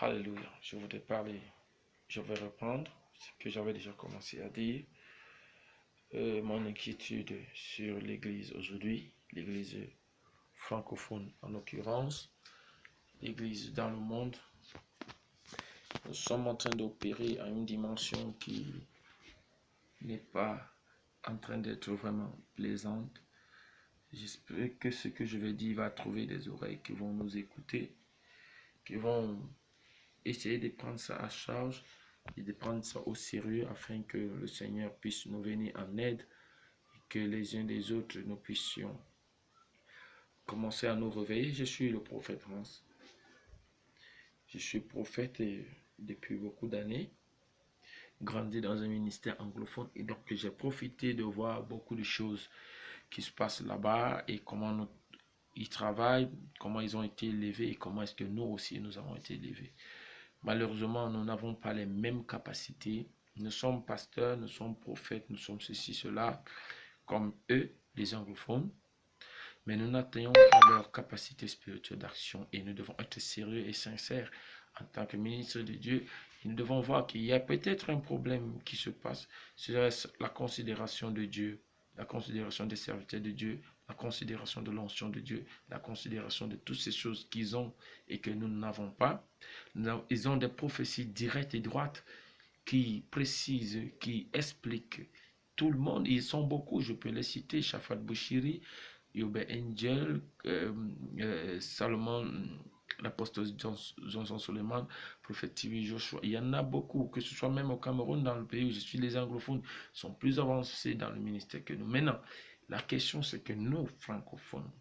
Alléluia. Je voudrais parler, je vais reprendre ce que j'avais déjà commencé à dire. Mon inquiétude sur l'Église aujourd'hui, l'Église francophone en l'occurrence, l'Église dans le monde. Nous sommes en train d'opérer à une dimension qui n'est pas en train d'être vraiment plaisante. J'espère que ce que je vais dire va trouver des oreilles qui vont nous écouter, qui vont essayer de prendre ça à charge et de prendre ça au sérieux afin que le Seigneur puisse nous venir en aide et que les uns des autres nous puissions commencer à nous réveiller. Je suis le prophète Hans. Je suis prophète depuis beaucoup d'années, grandi dans un ministère anglophone et donc j'ai profité de voir beaucoup de choses qui se passent là-bas et comment ils travaillent, comment ils ont été élevés et comment est-ce que nous aussi nous avons été élevés. Malheureusement, nous n'avons pas les mêmes capacités. Nous sommes pasteurs, nous sommes prophètes, nous sommes ceci, cela, comme eux, les anglophones. Mais nous n'atteignons pas leur capacité spirituelle d'action et nous devons être sérieux et sincères en tant que ministre de Dieu. Et nous devons voir qu'il y a peut-être un problème qui se passe. C'est la considération de Dieu, la considération des serviteurs de Dieu, la considération de l'onction de Dieu, la considération de toutes ces choses qu'ils ont et que nous n'avons pas. Ils ont des prophéties directes et droites qui précisent, qui expliquent. Tout le monde, ils sont beaucoup, je peux les citer, Shafat Bouchiri, Yobe Angel, Salomon, l'apôtre Johnson Suleiman, prophète TV Joshua. Il y en a beaucoup, que ce soit même au Cameroun, dans le pays où je suis, les anglophones sont plus avancés dans le ministère que nous. Maintenant, la question c'est que nous, francophones,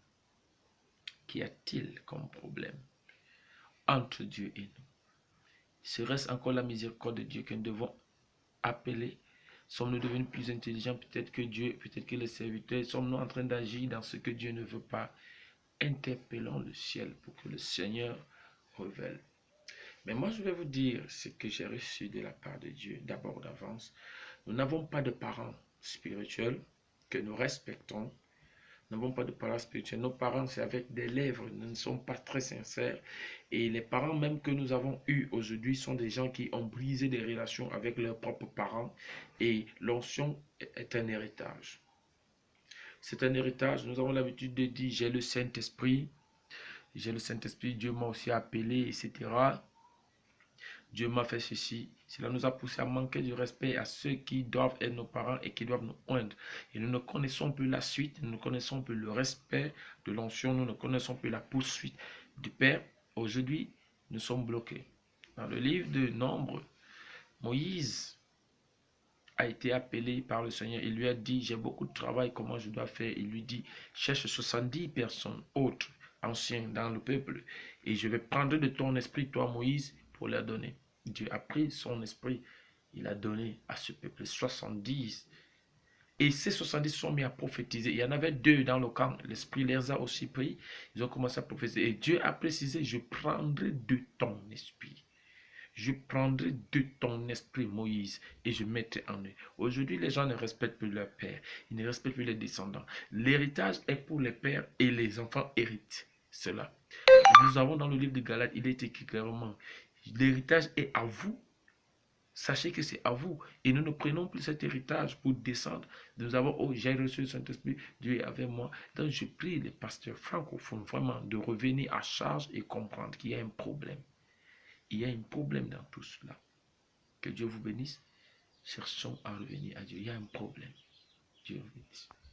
qu'y a-t-il comme problème entre Dieu et nous? Serait-ce encore la miséricorde de Dieu que nous devons appeler? Sommes-nous devenus plus intelligents peut-être que Dieu, peut-être que les serviteurs? Sommes-nous en train d'agir dans ce que Dieu ne veut pas? Interpellons le ciel pour que le Seigneur révèle. Mais moi, je vais vous dire ce que j'ai reçu de la part de Dieu, d'abord d'avance. Nous n'avons pas de parents spirituels que nous respectons. Nous n'avons pas de parents spirituels. Nos parents, c'est avec des lèvres. Nous ne sommes pas très sincères. Et les parents même que nous avons eus aujourd'hui sont des gens qui ont brisé des relations avec leurs propres parents. Et l'onction est un héritage. C'est un héritage. Nous avons l'habitude de dire, j'ai le Saint-Esprit. J'ai le Saint-Esprit. Dieu m'a aussi appelé, etc. Dieu m'a fait ceci. Cela nous a poussé à manquer du respect à ceux qui doivent être nos parents et qui doivent nous oindre. Et nous ne connaissons plus la suite, nous ne connaissons plus le respect de l'onction, nous ne connaissons plus la poursuite du Père. Aujourd'hui, nous sommes bloqués. Dans le livre de Nombre, Moïse a été appelé par le Seigneur. Il lui a dit, j'ai beaucoup de travail, comment je dois faire? Il lui dit, cherche 70 personnes autres, anciens dans le peuple, et je vais prendre de ton esprit, toi Moïse, pour leur donner. Dieu a pris son esprit, il a donné à ce peuple 70. Et ces 70 sont mis à prophétiser. Il y en avait 2 dans le camp. L'esprit les a aussi pris. Ils ont commencé à prophétiser. Et Dieu a précisé, je prendrai de ton esprit. Je prendrai de ton esprit, Moïse, et je mettrai en eux. Aujourd'hui, les gens ne respectent plus leur père. Ils ne respectent plus les descendants. L'héritage est pour les pères et les enfants héritent cela. Nous avons dans le livre de Galates, il est écrit clairement, l'héritage est à vous. Sachez que c'est à vous. Et nous ne prenons plus cet héritage pour descendre. Nous avons, oh, j'ai reçu le Saint-Esprit, Dieu est avec moi. Donc je prie les pasteurs francophones vraiment de revenir à charge et comprendre qu'il y a un problème. Il y a un problème dans tout cela. Que Dieu vous bénisse. Cherchons à revenir à Dieu. Il y a un problème. Dieu vous bénisse.